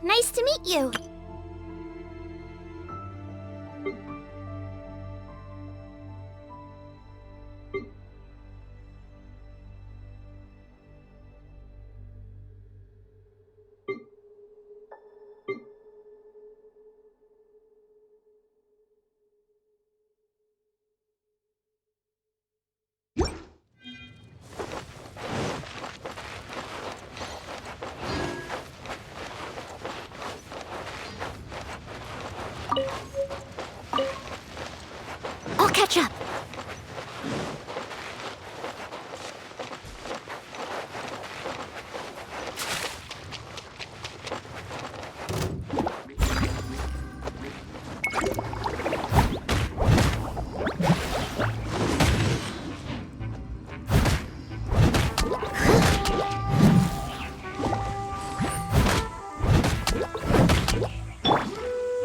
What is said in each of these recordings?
Nice to meet you. I'll catch up.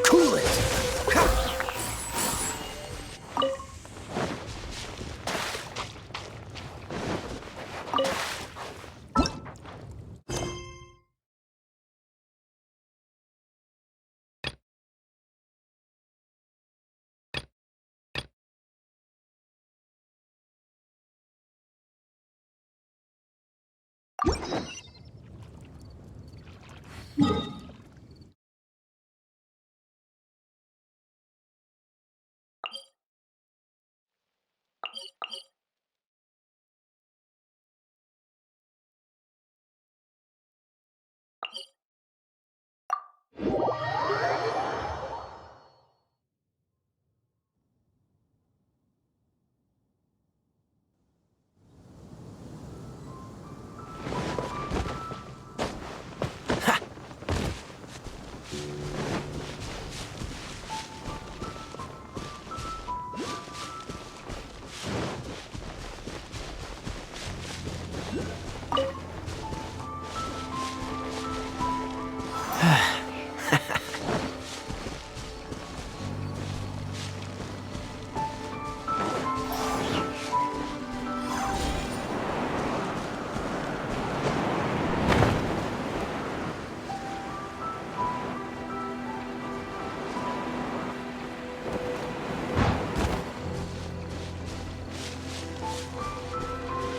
Cool it!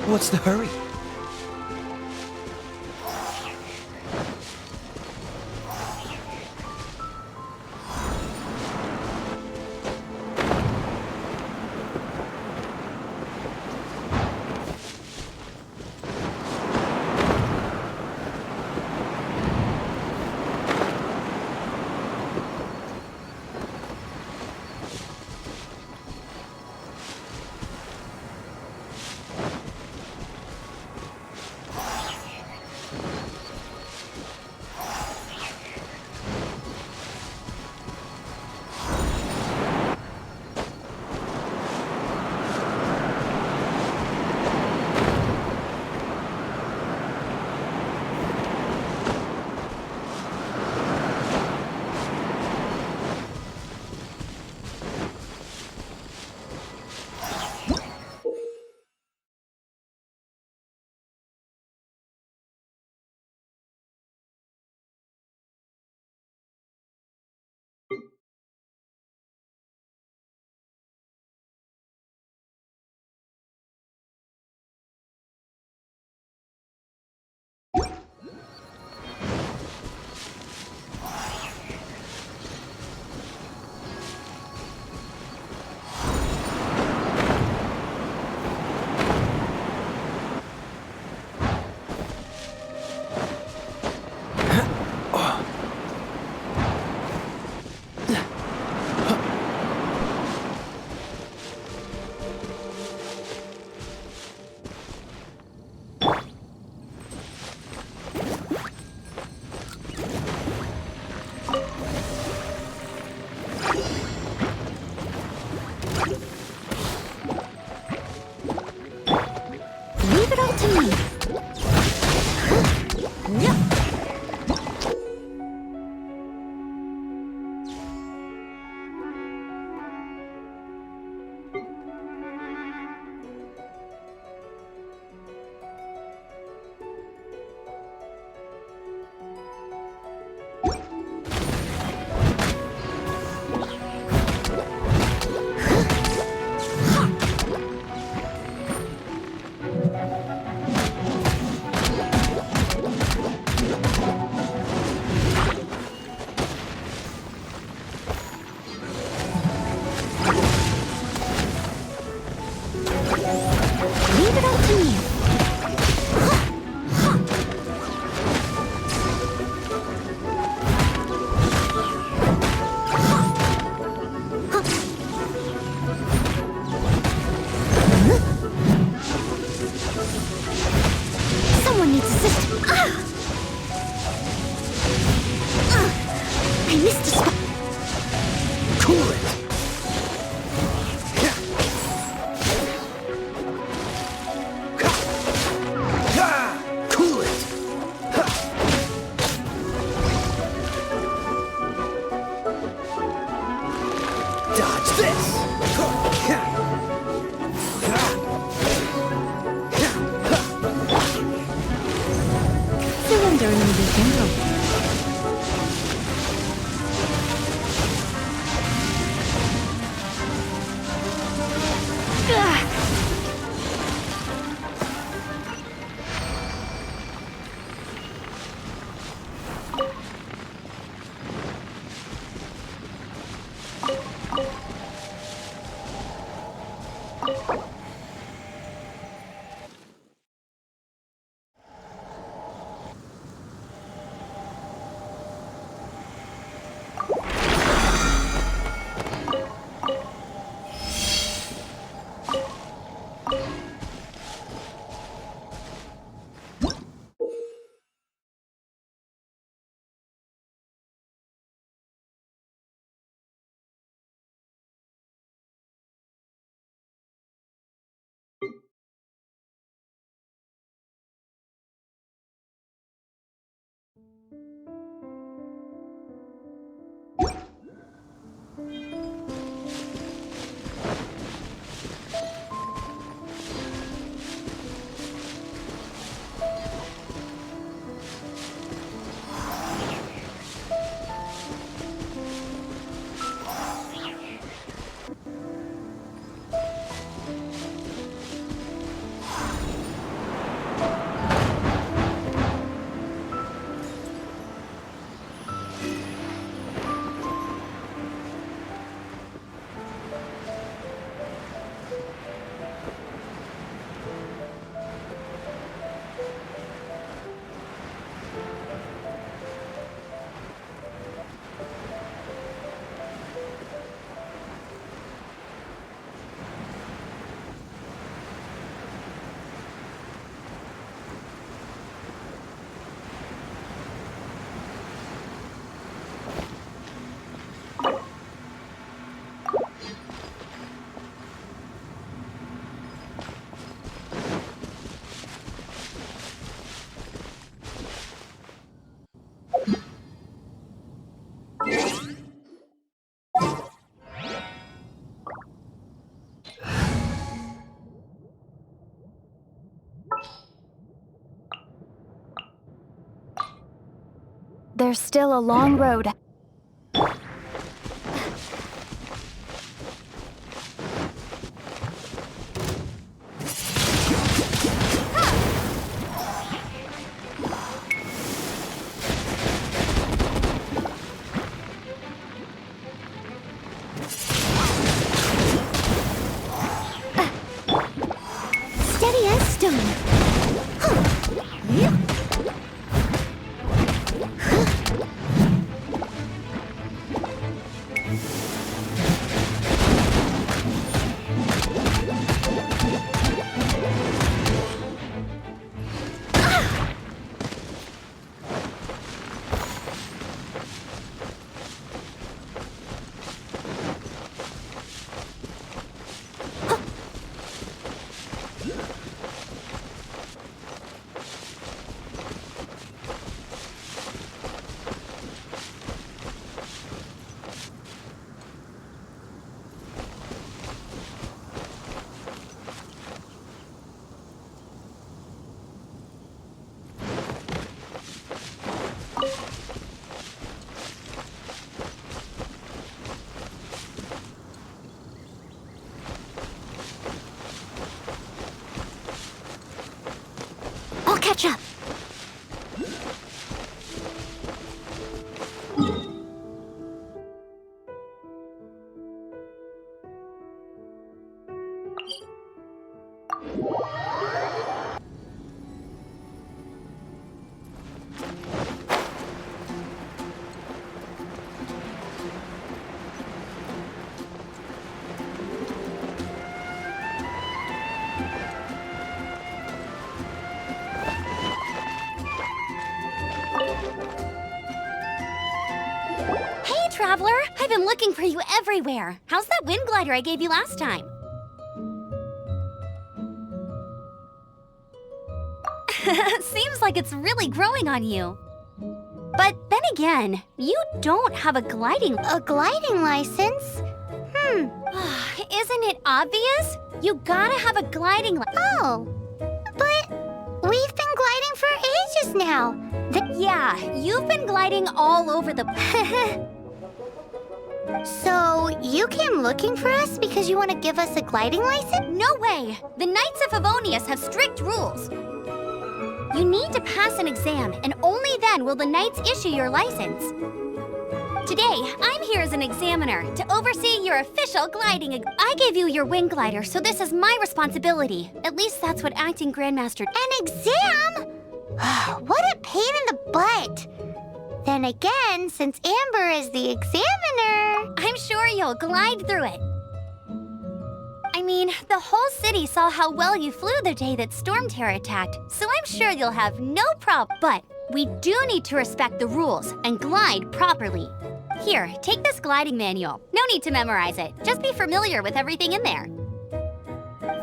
What's the hurry? Surrendering the syndrome. There's still a long road. Steady as stone. I'll catch up. Hey, Traveler! I've been looking for you everywhere. How's that wind glider I gave you last time? Seems like it's really growing on you. But then again, you don't have a gliding license? Isn't it obvious? You gotta have a gliding Oh, but we've been gliding for ages now. Yeah, you've been gliding all over the... So, you came looking for us because you want to give us a gliding license? No way! The Knights of Favonius have strict rules. You need to pass an exam, and only then will the Knights issue your license. Today, I'm here as an examiner to oversee your official gliding. I gave you your wing glider, so this is my responsibility. At least that's what acting Grandmaster... An exam? What a pain in the butt. Then again, since Amber is the examiner... I'm sure you'll glide through it. I mean, the whole city saw how well you flew the day that Storm Terror attacked, so I'm sure you'll have no problem. But we do need to respect the rules and glide properly. Here, take this gliding manual. No need to memorize it. Just be familiar with everything in there.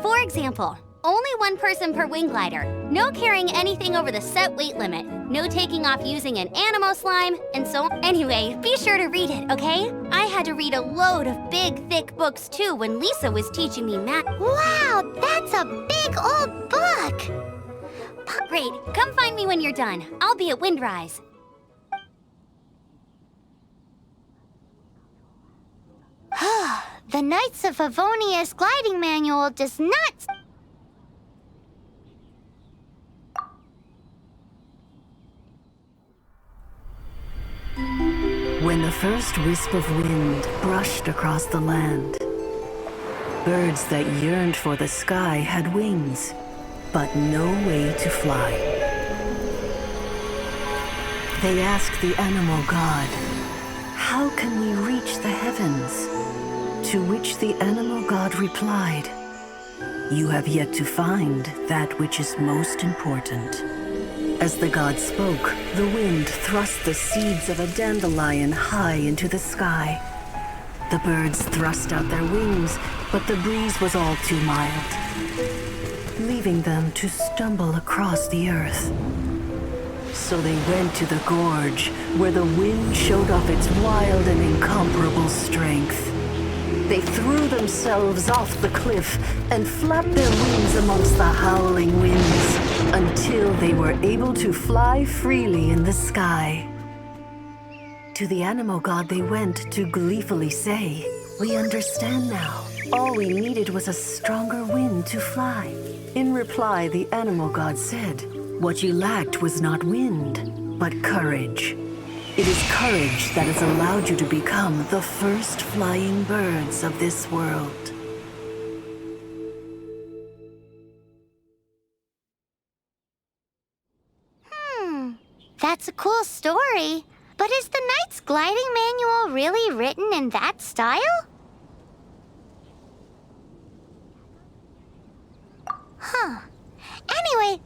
For example, only one person per wing glider. No carrying anything over the set weight limit. No taking off using an animal slime, and so on. Anyway, be sure to read it, okay? I had to read a load of big, thick books too when Lisa was teaching me math. Wow, that's a big old book! Great, come find me when you're done. I'll be at Windrise. The Knights of Favonius gliding manual does not... When the first wisp of wind brushed across the land, birds that yearned for the sky had wings, but no way to fly. They asked the animal god, "How can we reach the heavens?" To which the animal god replied, "You have yet to find that which is most important." As the god spoke, the wind thrust the seeds of a dandelion high into the sky. The birds thrust out their wings, but the breeze was all too mild, leaving them to stumble across the earth. So they went to the gorge, where the wind showed off its wild and incomparable strength. They threw themselves off the cliff and flapped their wings amongst the howling winds until they were able to fly freely in the sky. To the animal god they went to gleefully say, "We understand now. All we needed was a stronger wind to fly." In reply, the animal god said, "What you lacked was not wind, but courage. It is courage that has allowed you to become the first flying birds of this world." That's a cool story. But is the Knight's gliding manual really written in that style? Huh. Anyway...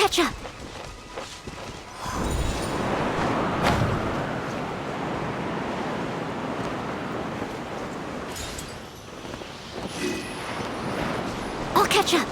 catch up. I'll catch up.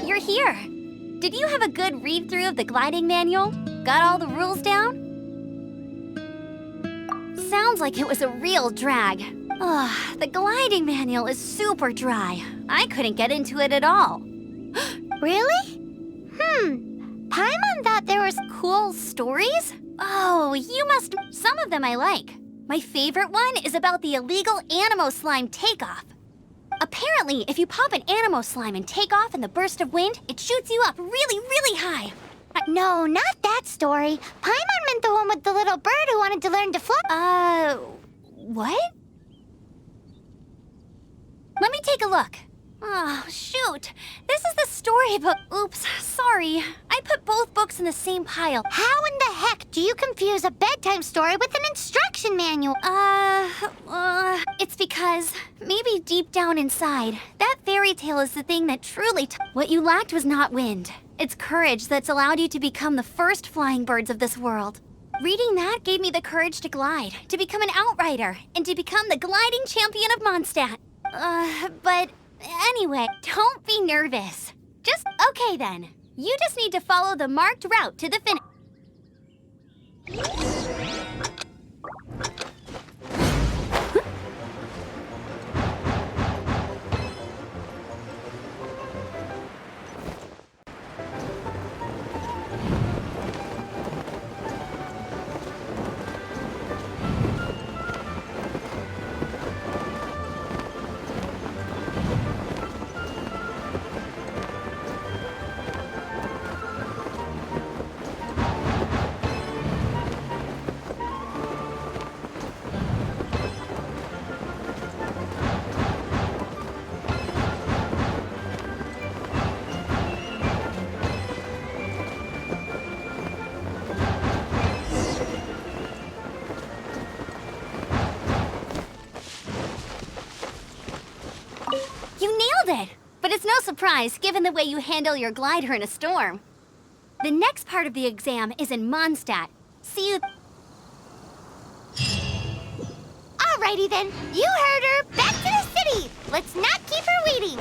You're here. Did you have a good read-through of the gliding manual? Got all the rules down? Sounds like it was a real drag. Ugh, the gliding manual is super dry. I couldn't get into it at all. Really? Paimon thought there was... Cool stories? Oh, you must... Some of them I like. My favorite one is about the illegal Animo slime takeoff. Apparently, if you pop an Animo slime and take off in the burst of wind, it shoots you up really, really high. No, not that story. Paimon meant the one with the little bird who wanted to learn to fly. What? Let me take a look. Oh, shoot. This is the storybook. Oops, sorry. I put both books in the same pile. How in the heck do you confuse a bedtime story with an instruction manual? It's because maybe deep down inside, that fairy tale is the thing that truly what you lacked was not wind. It's courage that's allowed you to become the first flying birds of this world. Reading that gave me the courage to glide, to become an outrider, and to become the gliding champion of Mondstadt. But anyway, don't be nervous. Okay then. You just need to follow the marked route to the finish. it! But it's no surprise, given the way you handle your glider in a storm. The next part of the exam is in Mondstadt. See you... Alrighty then, you heard her. Back to the city. Let's not keep her waiting.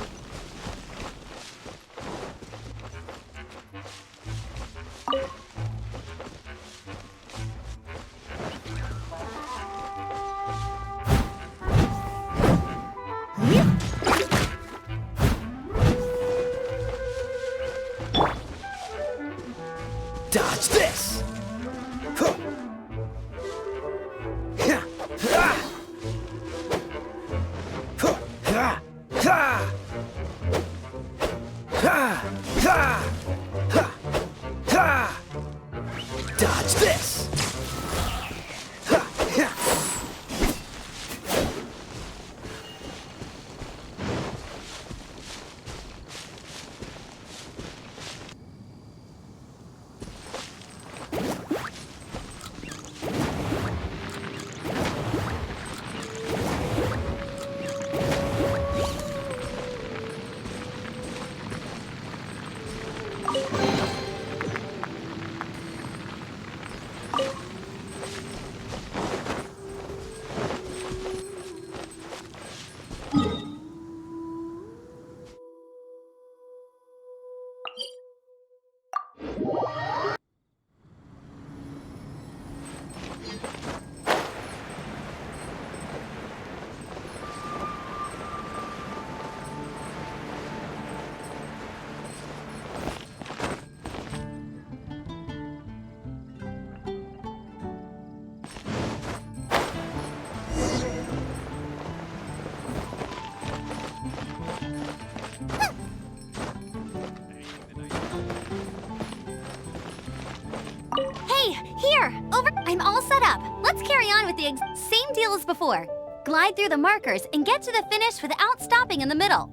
Dodge this! Huh. Ha. Ha. Huh. Ha. Ha. Ha. Ha. Ha. Ha. Dodge this! Ha. Ha. Hey, here! Over... I'm all set up. Let's carry on with the same deal as before. Glide through the markers and get to the finish without stopping in the middle.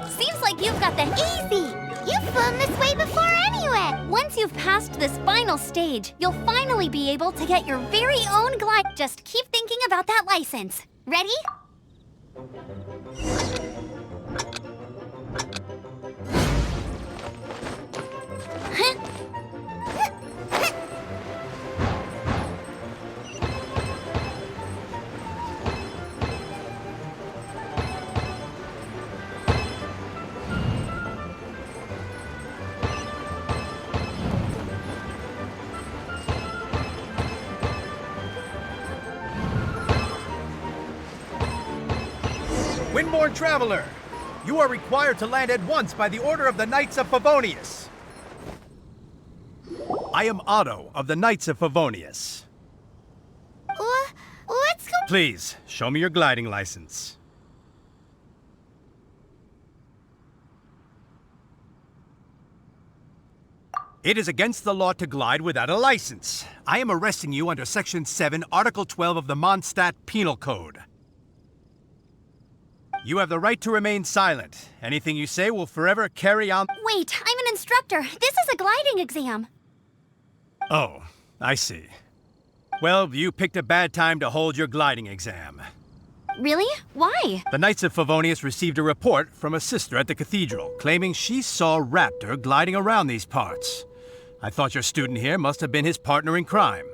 Seems like you've got the... Easy. You've flown this way before anyway. Once you've passed this final stage, you'll finally be able to get your very own glide. Just keep thinking about that license. Ready? Windborne Traveler, you are required to land at once by the order of the Knights of Favonius. I am Otto of the Knights of Favonius. Let's go. Please, show me your gliding license. It is against the law to glide without a license. I am arresting you under Section 7, Article 12 of the Mondstadt Penal Code. You have the right to remain silent. Anything you say will forever carry on... Wait, I'm an instructor. This is a gliding exam. Oh, I see. Well, you picked a bad time to hold your gliding exam. Really? Why? The Knights of Favonius received a report from a sister at the cathedral claiming she saw Raptor gliding around these parts. I thought your student here must have been his partner in crime.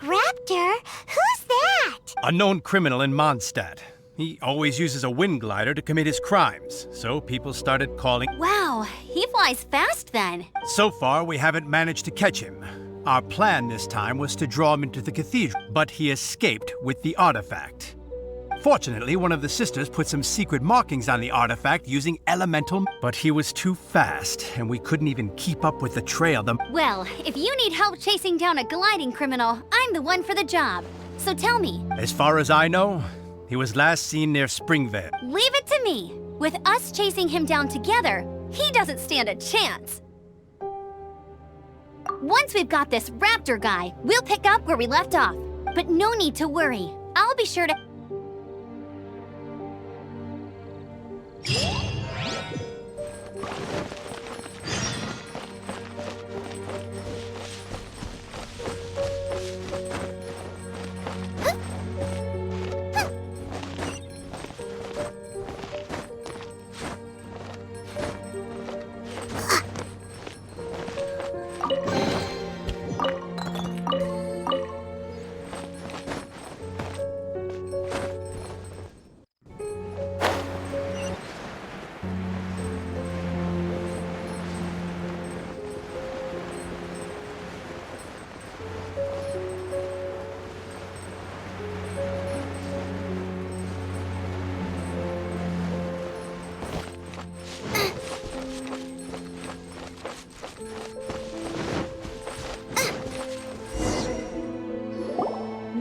Raptor? Who's that? A known criminal in Mondstadt. He always uses a wind glider to commit his crimes, so people started calling. Wow, he flies fast then. So far, we haven't managed to catch him. Our plan this time was to draw him into the cathedral, but he escaped with the artifact. Fortunately, one of the sisters put some secret markings on the artifact using elemental, but he was too fast, and we couldn't even keep up with the trail. Well, if you need help chasing down a gliding criminal, I'm the one for the job. So tell me. As far as I know, he was last seen near Springvale. Leave it to me. With us chasing him down together, he doesn't stand a chance. Once we've got this Raptor guy, we'll pick up where we left off. But no need to worry. I'll be sure to...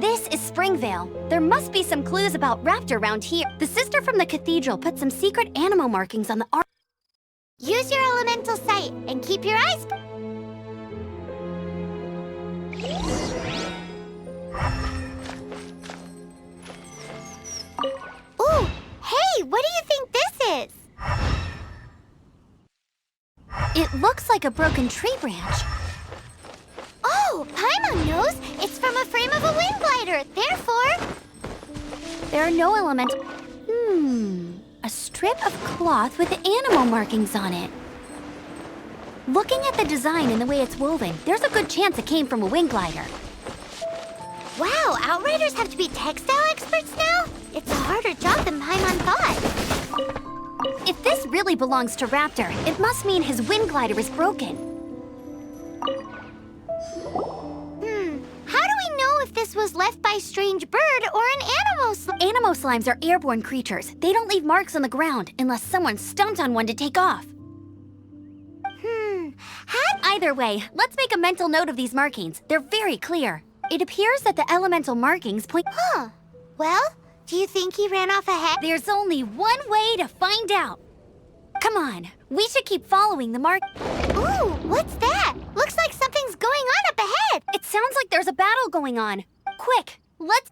This is Springvale. There must be some clues about Raptor around here. The sister from the cathedral put some secret animal markings on the art. Use your elemental sight and keep your eyes... Ooh, hey, what do you think this is? It looks like a broken tree branch. Oh, Paimon knows. It's from a frame of a wind glider. Therefore... There are no elemental... A strip of cloth with animal markings on it. Looking at the design and the way it's woven, there's a good chance it came from a wind glider. Wow, Outriders have to be textile experts now? It's a harder job than Paimon thought. If this really belongs to Raptor, it must mean his wind glider is broken. How do we know if this was left by a strange bird or an animal Animo slimes are airborne creatures. They don't leave marks on the ground unless someone stomped on one to take off. Either way, let's make a mental note of these markings. They're very clear. It appears that the elemental markings point... Huh. Well, do you think he ran off ahead? There's only one way to find out. Come on, we should keep following the mark... Ooh, what's that? Looks like something's going on up ahead. It sounds like there's a battle going on. Quick, let's...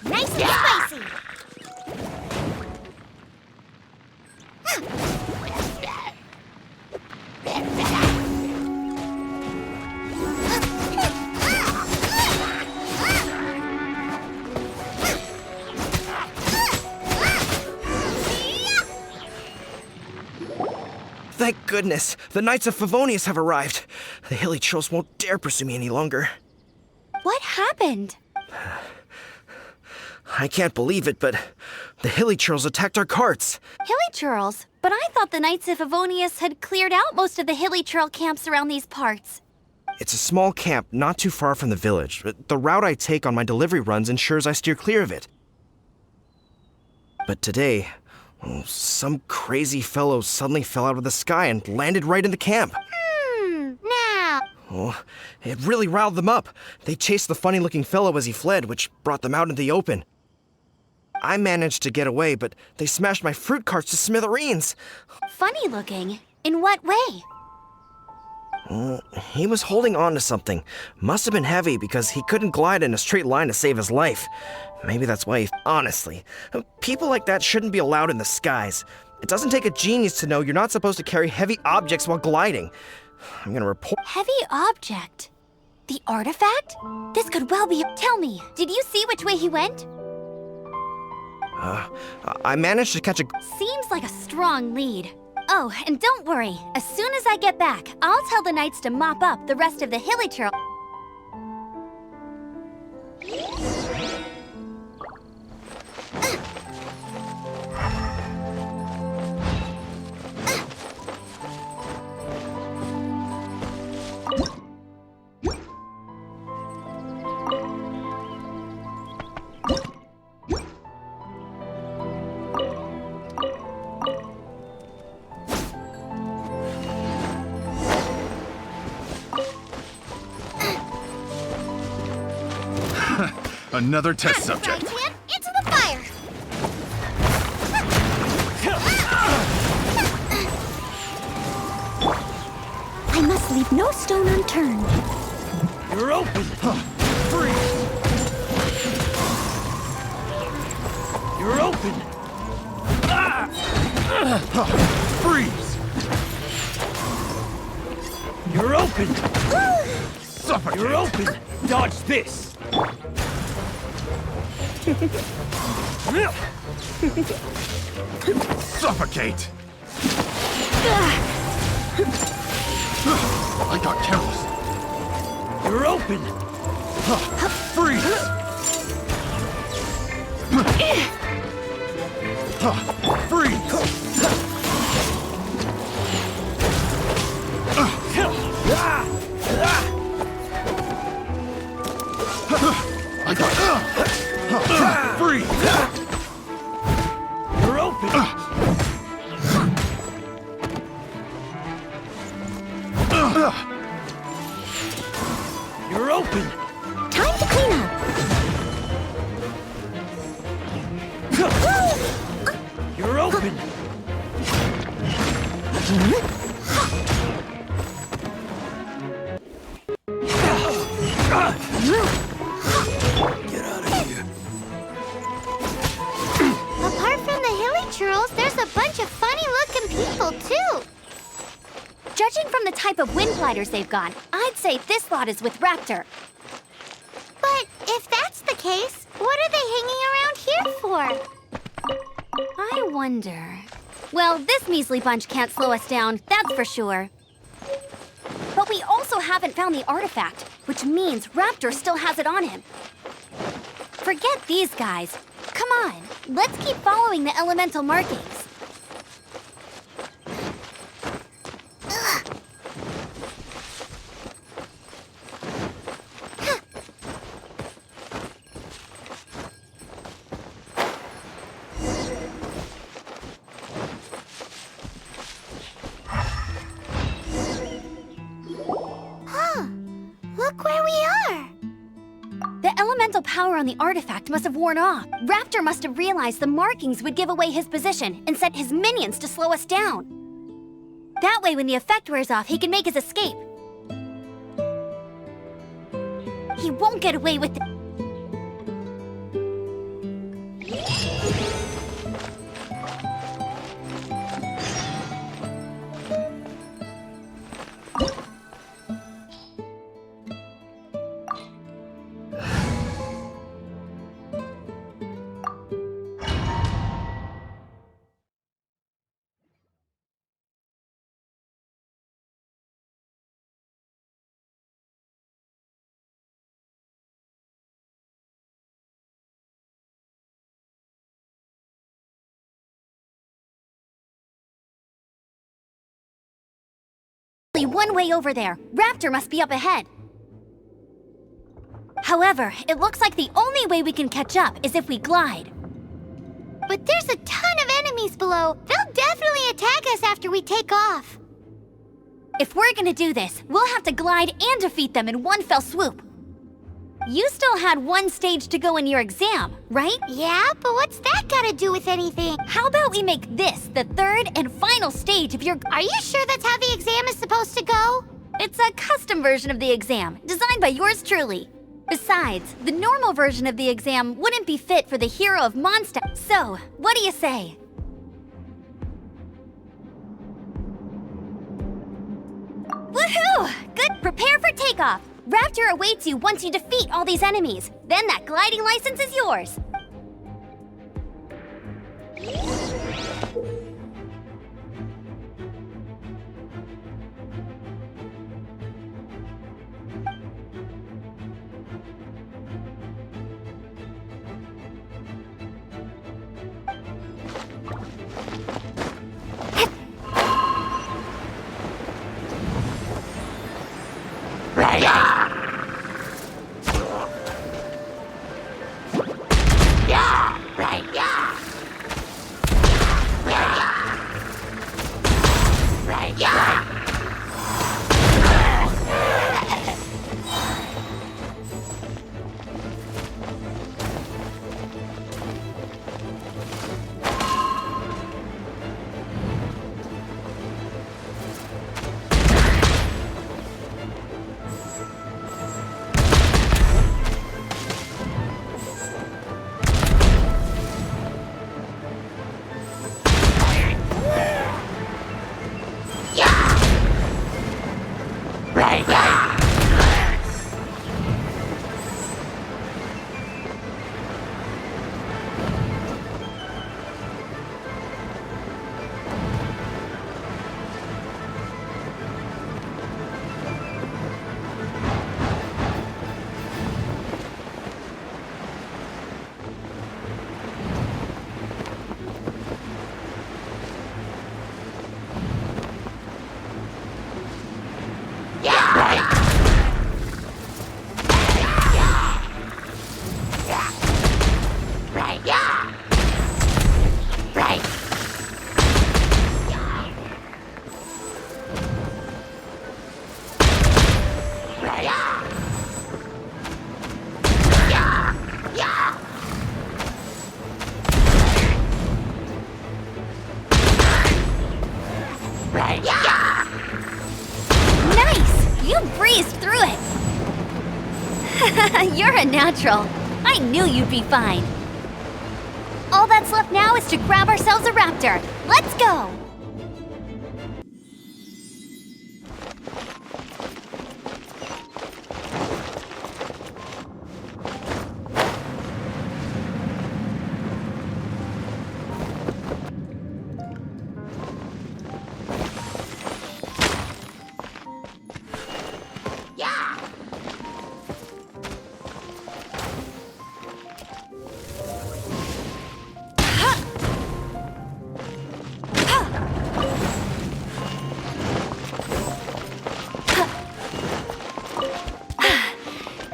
Nice and spicy. Thank goodness, the Knights of Favonius have arrived. The hilly trolls won't dare pursue me any longer. What happened? I can't believe it, but the hilly trolls attacked our carts. Hilly churls? But I thought the Knights of Favonius had cleared out most of the hilly churl camps around these parts. It's a small camp not too far from the village. The route I take on my delivery runs ensures I steer clear of it. But today, some crazy fellow suddenly fell out of the sky and landed right in the camp. Now... Oh, it really riled them up. They chased the funny-looking fellow as he fled, which brought them out into the open. I managed to get away, but they smashed my fruit carts to smithereens. Funny looking? In what way? He was holding on to something. Must have been heavy because he couldn't glide in a straight line to save his life. Maybe that's why honestly, people like that shouldn't be allowed in the skies. It doesn't take a genius to know you're not supposed to carry heavy objects while gliding. I'm gonna report. Heavy object? The artifact? This could well be. Tell me, did you see which way he went? I managed to catch a. Seems like a strong lead. Oh, and don't worry. As soon as I get back, I'll tell the knights to mop up the rest of the hilly trail. Another test subject. Right, Tim, into the fire! I must leave no stone unturned. You're open! Freeze! You're open! Freeze! You're open! Suffocate! You're open! Dodge this! Suffocate! I got careless. You're open! Freeze! Freeze! I got freeze! You're open! You're open! Time to clean up. You're open! Get out of here. Apart from the hilly churls, there's a bunch of funny-looking people, too. Judging from the type of wind gliders they've got, I'd say this lot is with Raptor. But if that's the case, what are they hanging around here for? I wonder. Well, this measly bunch can't slow us down, that's for sure. But we also haven't found the artifact, which means Raptor still has it on him. Forget these guys. Come on, let's keep following the elemental markings. Look where we are. The elemental power on the artifact must have worn off. Raptor must have realized the markings would give away his position and sent his minions to slow us down. That way, when the effect wears off, he can make his escape. He won't get away with it. Only one way over there. Raptor must be up ahead. However, it looks like the only way we can catch up is if we glide. But there's a ton of enemies below. They'll definitely attack us after we take off. If we're gonna do this, we'll have to glide and defeat them in one fell swoop. You still had one stage to go in your exam, right? Yeah, but what's that got to do with anything? How about we make this the third and final stage of your... Are you sure that's how the exam is supposed to go? It's a custom version of the exam, designed by yours truly. Besides, the normal version of the exam wouldn't be fit for the hero of Monster. So, what do you say? Woohoo! Good, prepare for takeoff. Raptor awaits you once you defeat all these enemies. Then that gliding license is yours. Nice! You breezed through it! You're a natural. I knew you'd be fine. All that's left now is to grab ourselves a raptor. Let's go!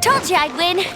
Told you I'd win.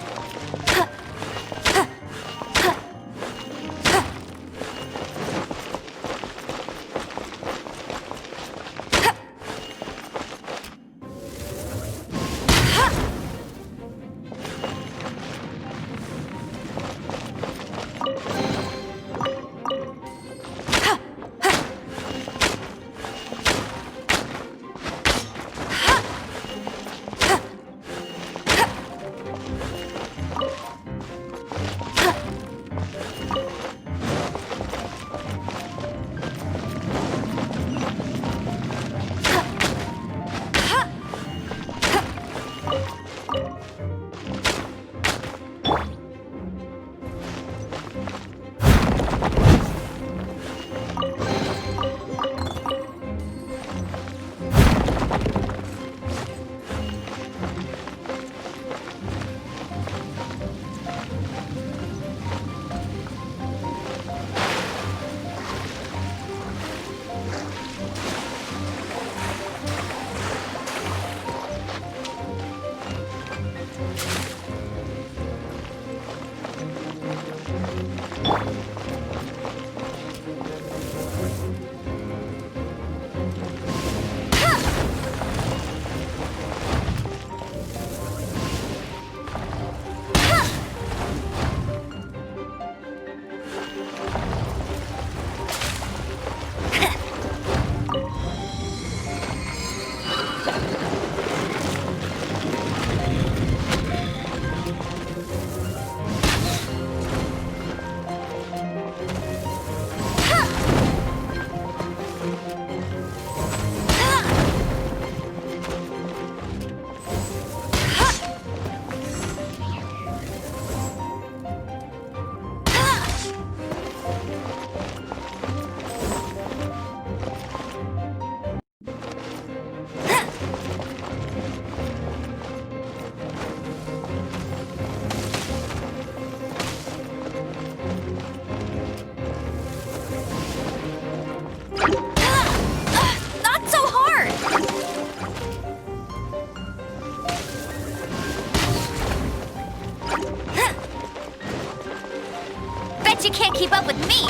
Bet you can't keep up with me!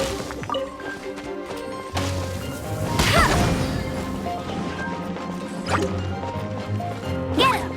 Get him!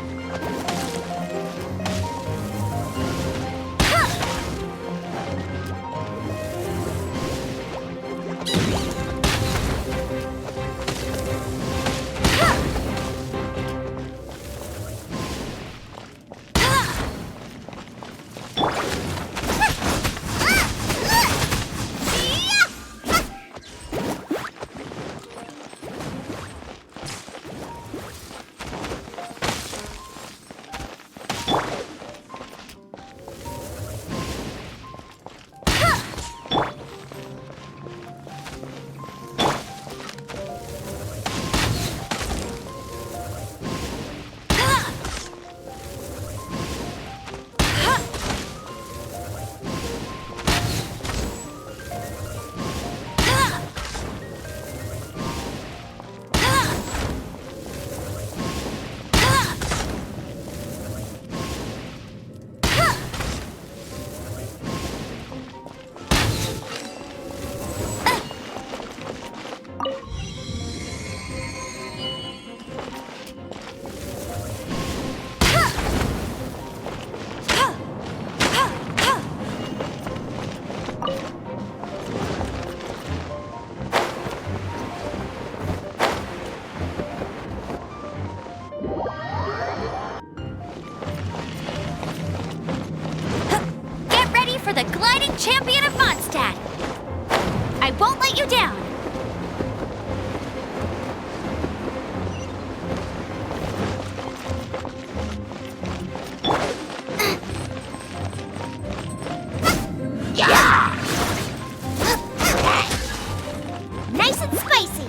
For the gliding champion of Mondstadt! I won't let you down! Nice and spicy.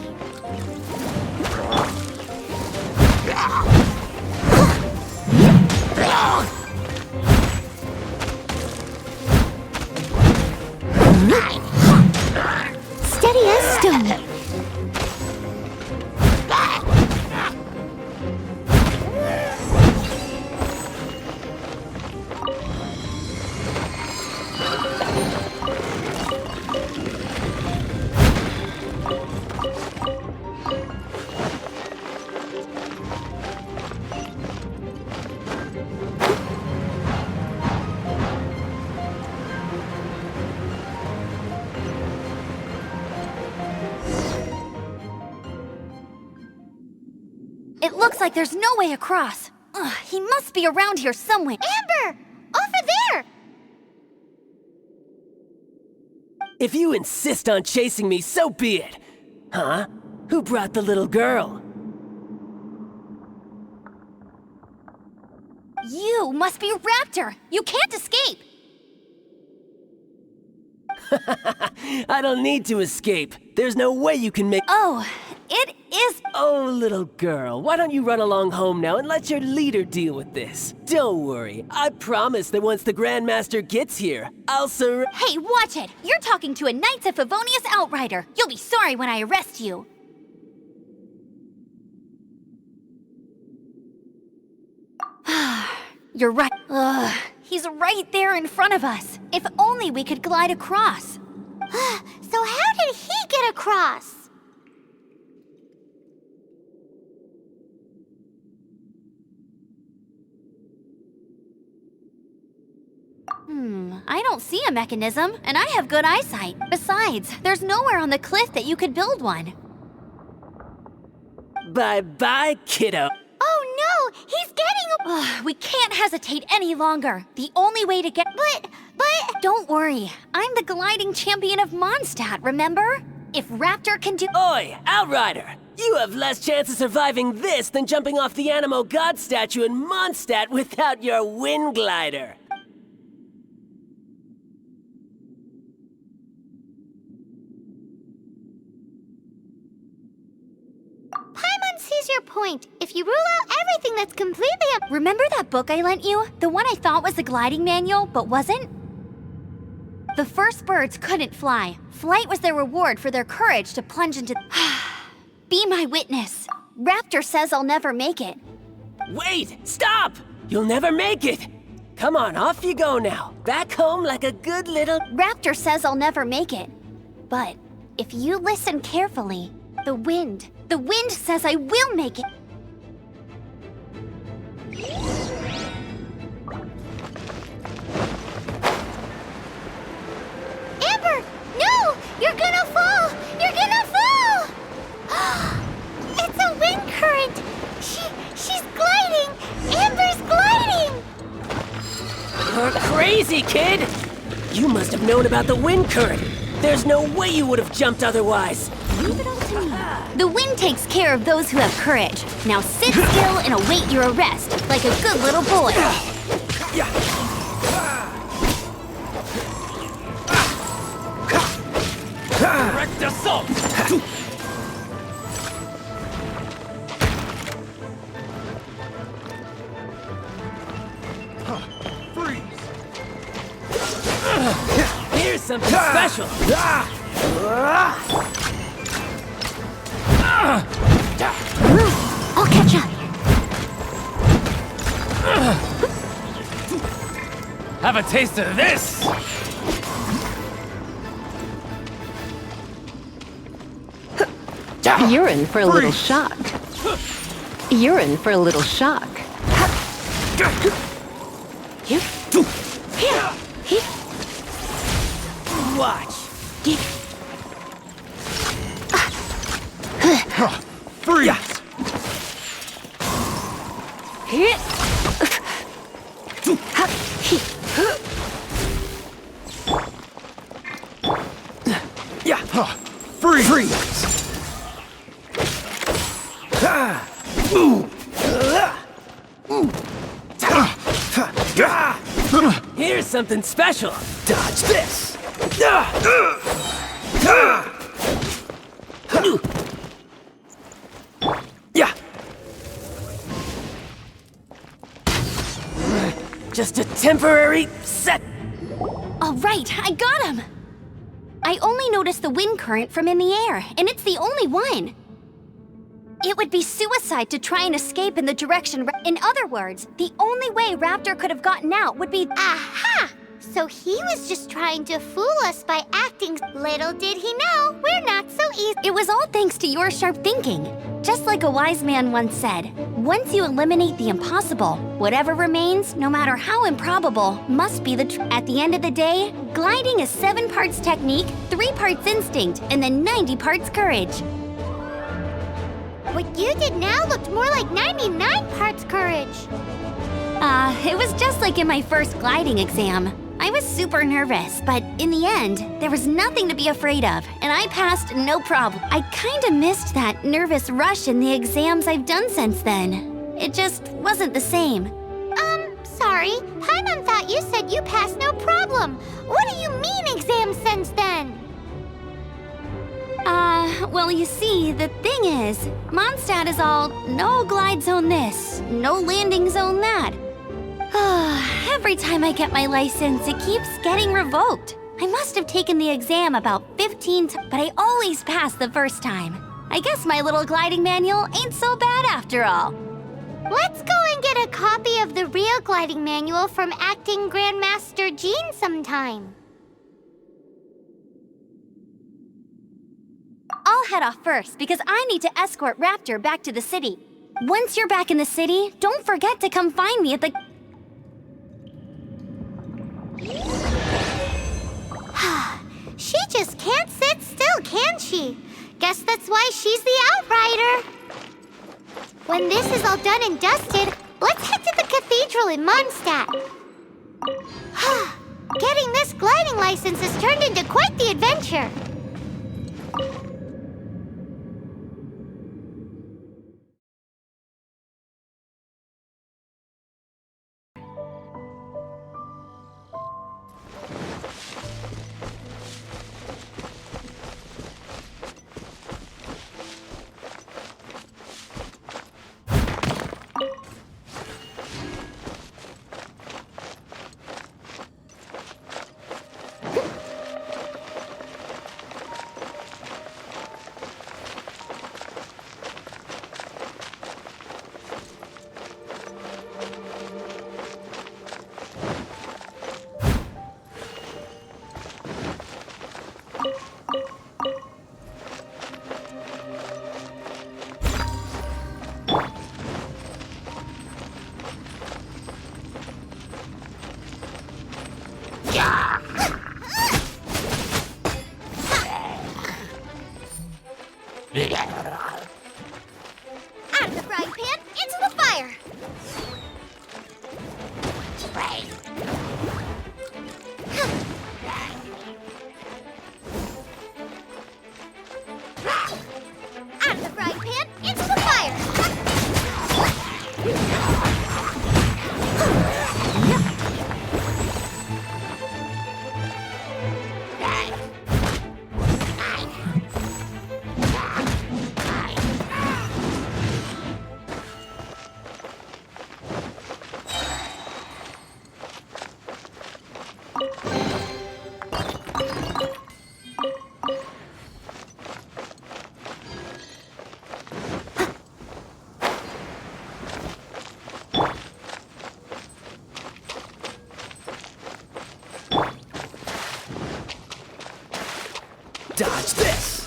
Steady as stone. It looks like there's no way across. Ugh, he must be around here somewhere. Amber! Over there! If you insist on chasing me, so be it. Huh? Who brought the little girl? You must be Raptor! You can't escape! I don't need to escape. There's no way you can make— Oh, it is— Oh, little girl, why don't you run along home now and let your leader deal with this? Don't worry, I promise that once the Grandmaster gets here, I'll Hey, watch it! You're talking to a Knights of Favonius outrider! You'll be sorry when I arrest you! You're right. Ugh, he's right there in front of us. If only we could glide across. So how did he get across? I don't see a mechanism, and I have good eyesight. Besides, there's nowhere on the cliff that you could build one. Bye-bye, kiddo. Oh no! He's getting We can't hesitate any longer. The only way to get— But... Don't worry. I'm the gliding champion of Mondstadt, remember? If Raptor can do— Oi, Outrider! You have less chance of surviving this than jumping off the Animo God statue in Mondstadt without your wind glider. Paimon sees your point. If you rule out everything that's completely Remember that book I lent you? The one I thought was the gliding manual, but wasn't? The first birds couldn't fly. Flight was their reward for their courage to plunge into— Be my witness. Raptor says I'll never make it. Wait! Stop! You'll never make it! Come on, off you go now. Back home like a good little... Raptor says I'll never make it. But if you listen carefully, the wind says I will make it. Amber, no! You're gonna fall! You're gonna fall! It's a wind current! She's gliding! Amber's gliding! You're crazy, kid! You must have known about the wind current. There's no way you would have jumped otherwise. Leave it all to me. The wind takes care of those who have courage. Now sit still and await your arrest, like a good little boy. Direct assault! Here's something special! I'll catch up. Have a taste of this! You're in for a little shock. You're in for a little shock. Watch! Freeze! Freeze! Here's something special! Dodge this! Just a temporary set! All right, I got him! I only noticed the wind current from in the air, and it's the only one. It would be suicide to try and escape in the direction. In other words, the only way Raptor could have gotten out would be... Aha! So he was just trying to fool us by acting. Little did he know, we're not so easy. It was all thanks to your sharp thinking. Just like a wise man once said, once you eliminate the impossible, whatever remains, no matter how improbable, must be the truth. At the end of the day, gliding is 7 parts technique, 3 parts instinct, and then 90 parts courage. What you did now looked more like 99 parts courage. It was just like in my first gliding exam. I was super nervous, but in the end, there was nothing to be afraid of, and I passed no problem. I kinda missed that nervous rush in the exams I've done since then. It just wasn't the same. Sorry. Paimon thought you said you passed no problem. What do you mean exam since then? Well, you see, the thing is, Mondstadt is all no glide zone this, no landing zone that. Every time I get my license, it keeps getting revoked. I must have taken the exam about 15 times, but I always pass the first time. I guess my little gliding manual ain't so bad after all. Let's go and get a copy of the real gliding manual from Acting Grandmaster Jean sometime. I'll head off first because I need to escort Raptor back to the city. Once you're back in the city, don't forget to come find me at the... She just can't sit still, can she? Guess that's why she's the Outrider. When this is all done and dusted, let's head to the cathedral in Mondstadt. Getting this gliding license has turned into quite the adventure. Out of the frying pan, into the fire! Out of the frying pan, into the fire! Dodge this!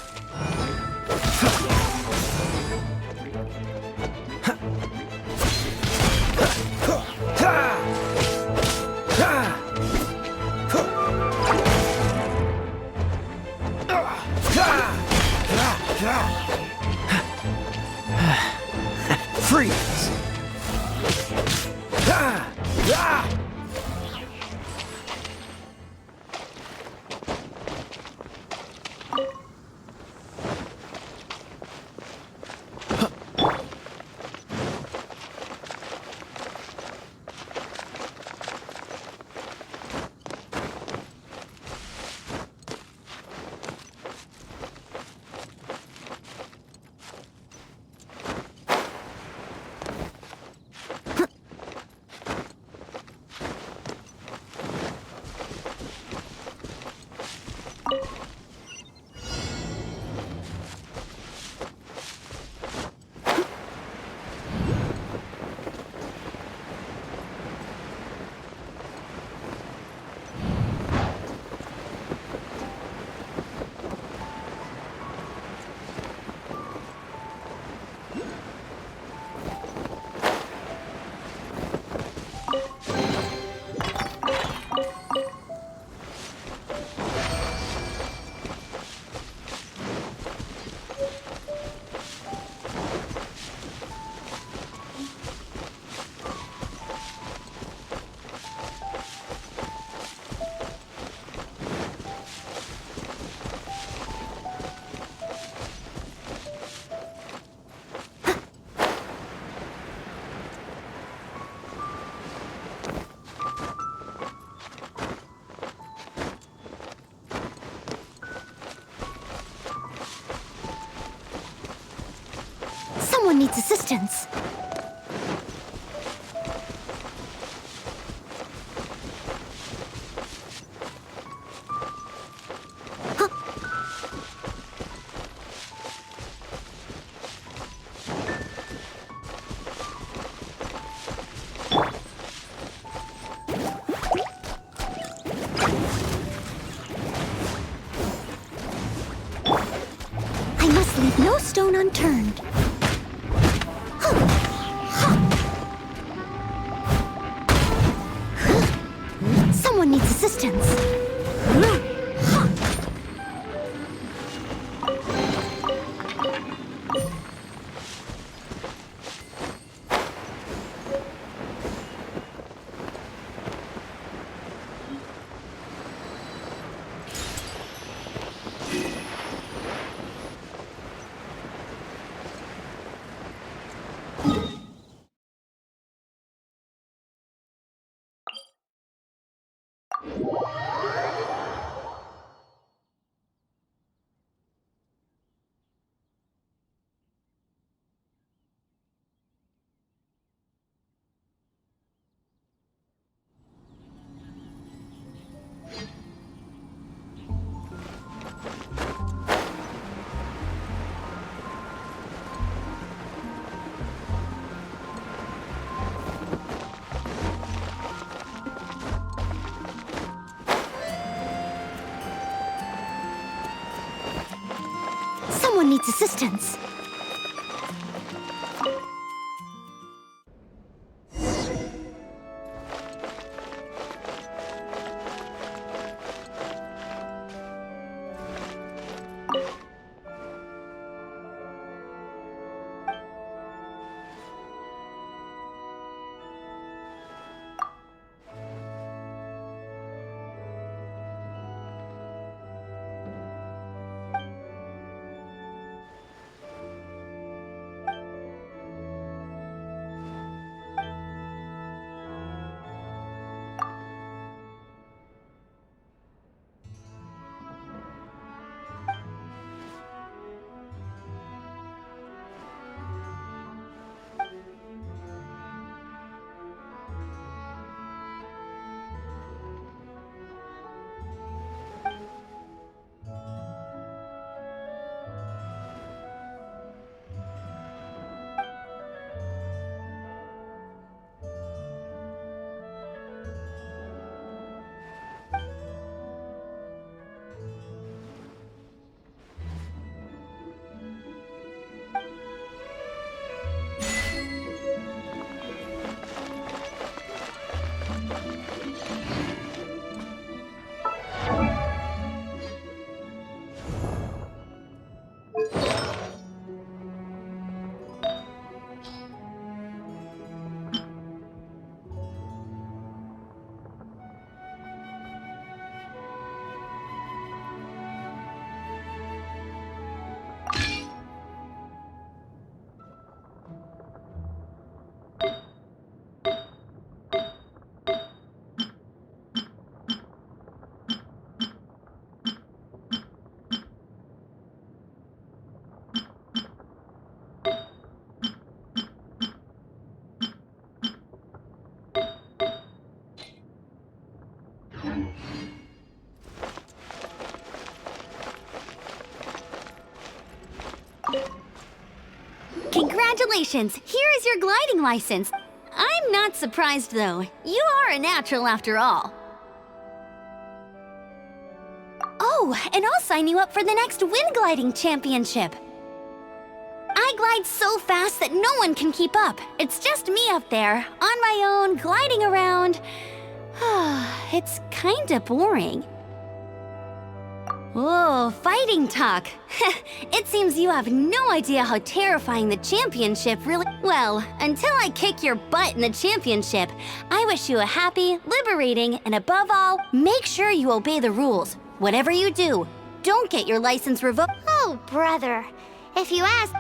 Freeze! Someone needs assistance. I must leave no stone unturned. Someone needs assistance. Someone needs assistance. Congratulations! Here is your gliding license. I'm not surprised, though. You are a natural after all. Oh, and I'll sign you up for the next wind gliding championship. I glide so fast that no one can keep up. It's just me up there, on my own, gliding around. It's kinda boring. Whoa, fighting talk. It seems you have no idea how terrifying the championship really... Well, until I kick your butt in the championship, I wish you a happy, liberating, and above all, make sure you obey the rules. Whatever you do, don't get your license revoked. Oh, brother. If you ask,